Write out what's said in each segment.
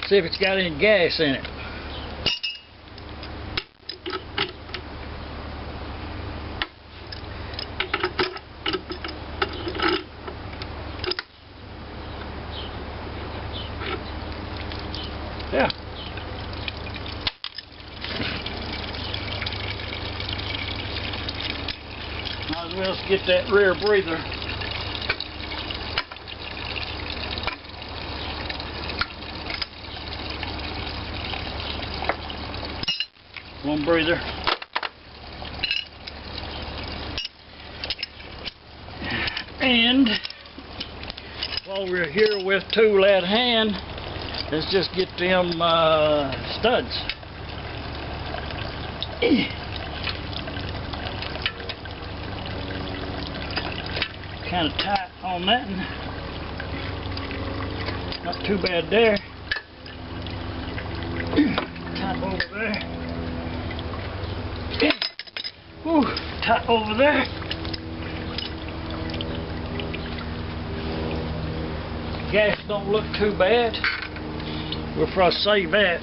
See if it's got any gas in it. Yeah. Might as well get that rear breather. One breather. And while we're here with tool at hand, let's just get them studs. Kind of tight on that one. Not too bad there. Tight over there. Whew, tight over there. Gas don't look too bad. We'll probably save that.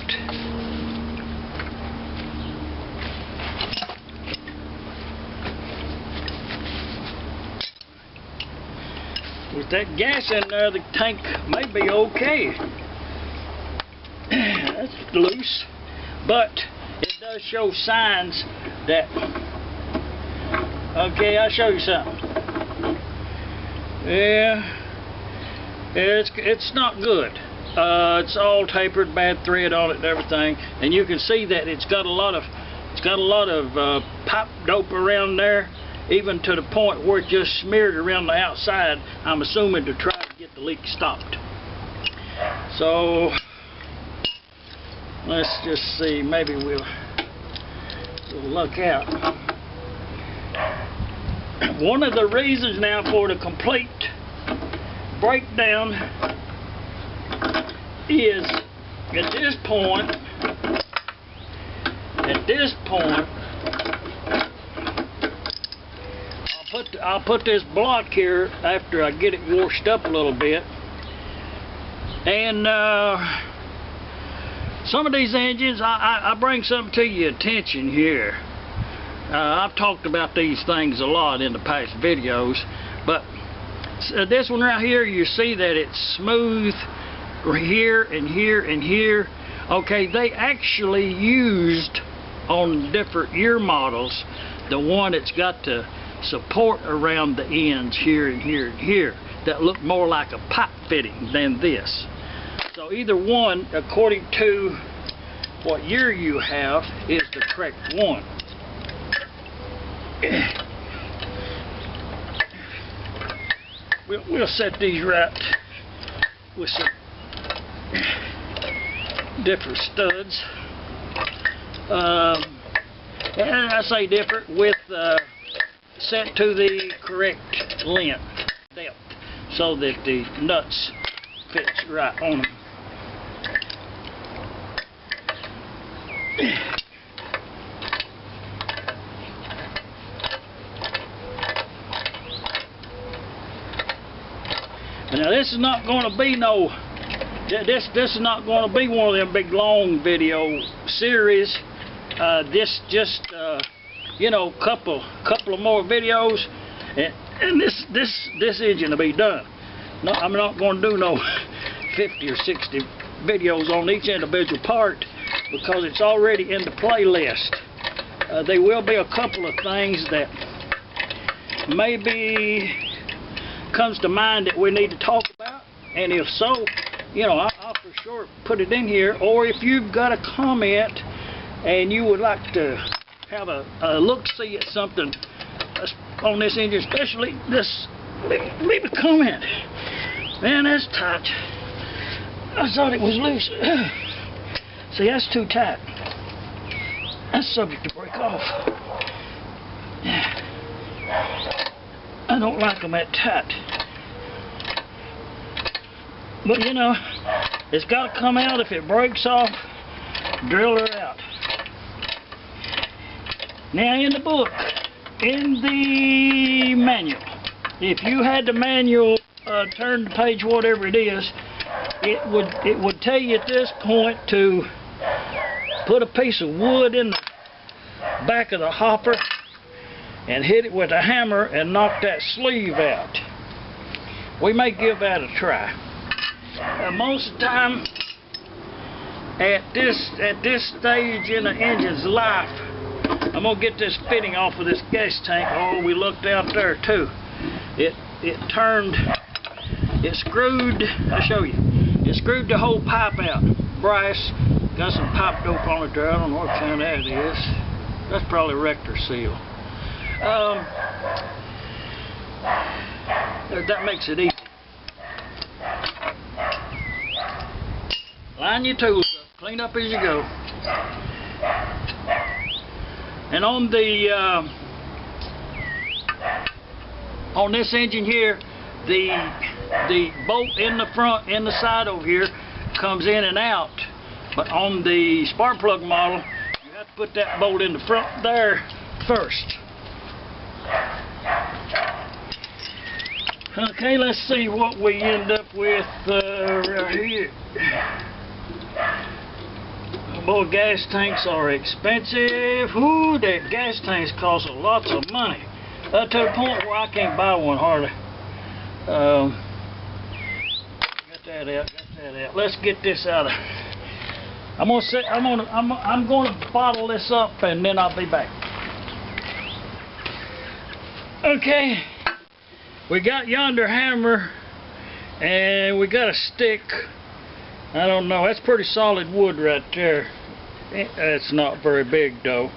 With that gas in there, the tank may be okay. That's loose, but it does show signs that. Okay, I'll show you something. Yeah, it's not good. It's all tapered, bad thread on it and everything, and you can see that it's got a lot of pipe dope around there, even to the point where it just smeared around the outside. I'm assuming to try to get the leak stopped. So let's just see. Maybe we'll look out. One of the reasons now for the complete breakdown is at this point, I'll put this block here after I get it washed up a little bit, and some of these engines, I bring something to your attention here. I've talked about these things a lot in the past videos, but this one right here, you see that it's smooth here and here and here. Okay, they actually used on different year models the one that's got the support around the ends here and here and here that look more like a pipe fitting than this. So either one, according to what year you have, is the correct one. We'll set these right with some different studs. And I say different with set to the correct length, depth, so that the nuts fits right on them. Now this is not going to be no. This is not going to be one of them big long video series. This just you know, couple of more videos, and this engine will be done. No, I'm not going to do no 50 or 60 videos on each individual part because it's already in the playlist. There will be a couple of things that maybe comes to mind that we need to talk about, and if so, you know, I'll for sure put it in here. Or if you've got a comment and you would like to have a look-see at something on this engine, especially this, leave a comment. Man, that's tight. I thought it was loose. See, that's too tight. That's subject to break off. I don't like them that tight. But you know, it's got to come out. If it breaks off, drill her out. Now in the book, in the manual, if you had the manual, turn the page, whatever it is, it would tell you at this point to put a piece of wood in the back of the hopper and hit it with a hammer and knock that sleeve out. We may give that a try. Most of the time, at this stage in the engine's life, I'm gonna get this fitting off of this gas tank. Oh, we looked out there too. It turned. It screwed. I'll show you. It screwed the whole pipe out. Brass. Got some pipe dope on it there. I don't know what kind that is. That's probably rector seal. That makes it easy. Line your tools up. Clean up as you go. And on this engine here, the bolt in the front, in the side over here, comes in and out. But on the spark plug model, you have to put that bolt in the front there first. Okay, let's see what we end up with right here. Boy, gas tanks are expensive. Ooh, that gas tanks cost lots of money. To the point where I can't buy one hardly. Got that out. Let's get this out of. I'm gonna bottle this up and then I'll be back. Okay, we got yonder hammer and we got a stick. I don't know, that's pretty solid wood right there. It's not very big though.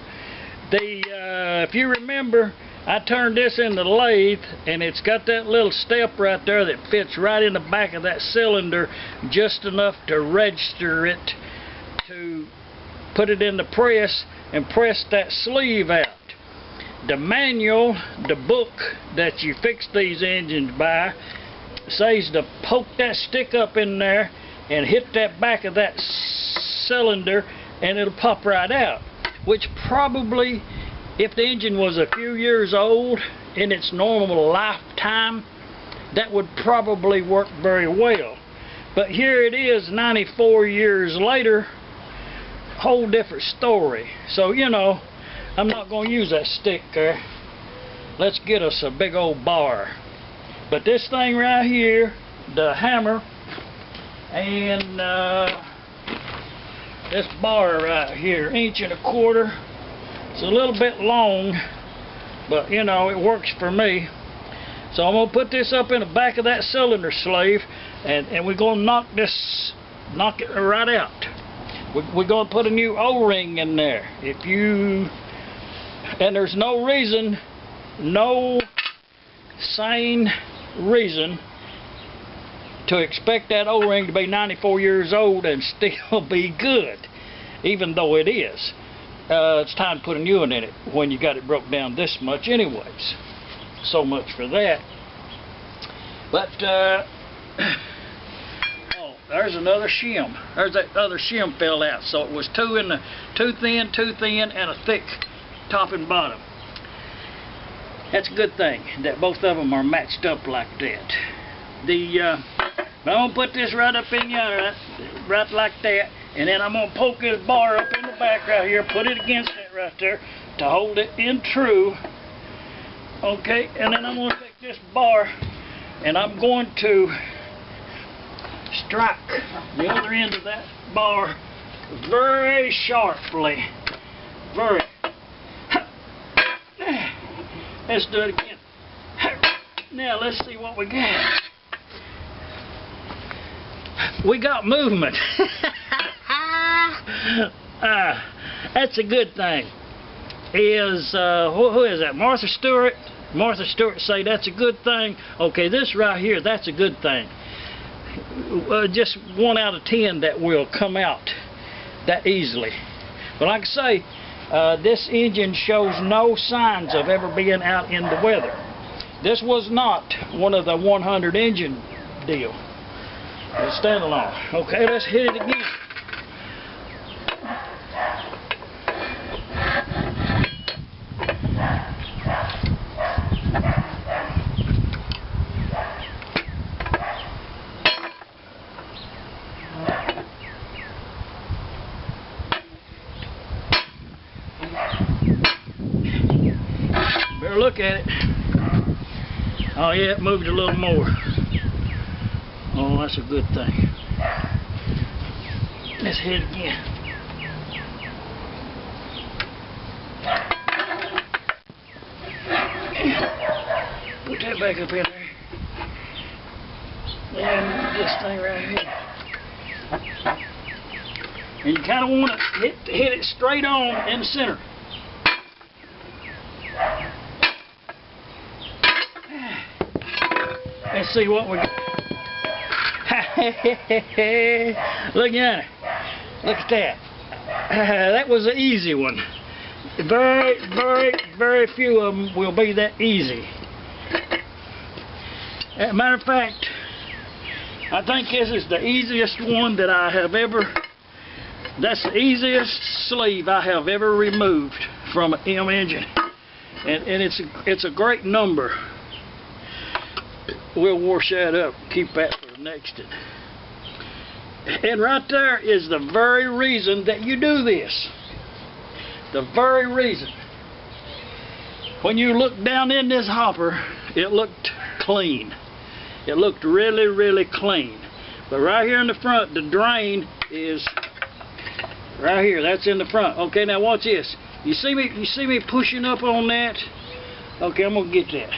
If you remember, I turned this in the lathe and it's got that little step right there that fits right in the back of that cylinder, just enough to register it to put it in the press and press that sleeve out. The manual, the book that you fix these engines by, says to poke that stick up in there and hit that back of that cylinder and it'll pop right out. Which probably, if the engine was a few years old in its normal lifetime, that would probably work very well. But here it is 94 years later, whole different story. So, you know, I'm not going to use that stick there. Let's get us a big old bar. But this thing right here, the hammer, and this bar right here, 1.25 inches. It's a little bit long, but you know, it works for me. So I'm going to put this up in the back of that cylinder sleeve, and we're going to knock it right out. We're going to put a new O-ring in there. And there's no reason, no sane reason to expect that O-ring to be 94 years old and still be good, even though it is. It's time to put a new one in it when you got it broke down this much anyways. So much for that. But oh, there's another shim. There's that other shim fell out. So it was two thin, and a thick top and bottom. That's a good thing that both of them are matched up like that. I'm going to put this right up in yonder, right like that, and then I'm going to poke this bar up in the back right here, put it against it right there to hold it in true. Okay, and then I'm going to take this bar and I'm going to strike the other end of that bar very sharply. Very. Let's do it again. Now let's see what we got. We got movement. That's a good thing. Who is that? Martha Stewart? Martha Stewart say that's a good thing. Okay, this right here, that's a good thing. Just 1 out of 10 that will come out that easily. But like I say, this engine shows no signs of ever being out in the weather. This was not one of the 100 engine deal. It's standalone. Okay, let's hit it again. look at it. Oh yeah, it moved a little more. Oh, that's a good thing. Let's hit it again. Put that back up in there. And this thing right here. And you kind of want to hit it straight on in the center. Let's see what we got. Look at it. Look at that. That was an easy one. Very, very, very few of them will be that easy. As a matter of fact, I think this is the easiest one that I have ever. That's the easiest sleeve I have ever removed from an M engine, and it's a great number. We'll wash that up. Keep that for the next one. And right there is the very reason that you do this. The very reason. When you look down in this hopper, it looked clean. It looked really, really clean. But right here in the front, the drain is right here. That's in the front. Okay, now watch this. You see me pushing up on that? Okay, I'm gonna get that.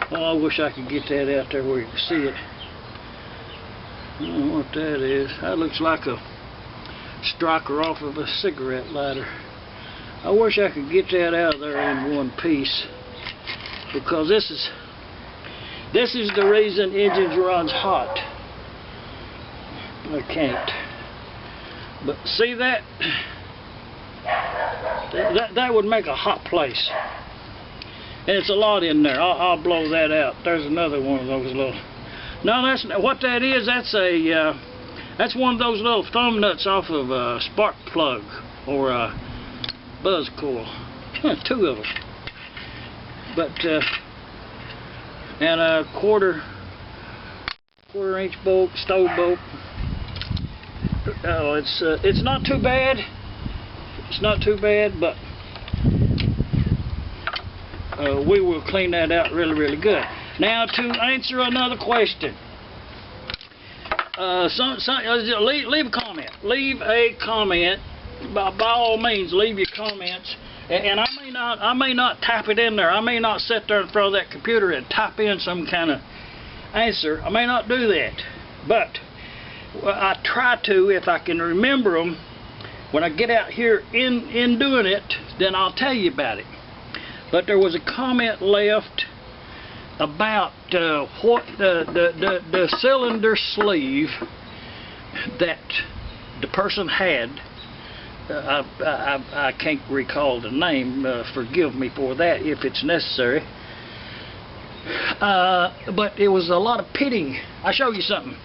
Oh, I wish I could get that out there where you can see it. I don't know what that is. That looks like a striker off of a cigarette lighter. I wish I could get that out of there in one piece, because this is the reason engines runs hot. I can't. But see that? That would make a hot place. And it's a lot in there. I'll blow that out. There's another one of those little. No, that's what that is. That's one of those little thumb nuts off of a spark plug or a buzz coil. Two of them. But and a quarter inch bolt, stove bolt. Oh, it's not too bad. It's not too bad, but we will clean that out really, really good. Now, to answer another question, leave a comment. Leave a comment. By all means, leave your comments. And I may not type it in there. I may not sit there in front of that computer and type in some kind of answer. I may not do that, but I try to, if I can remember them. When I get out here in doing it, then I'll tell you about it. But there was a comment left about what the cylinder sleeve that the person had. I can't recall the name. Forgive me for that if it's necessary. But it was a lot of pitting. I'll show you something.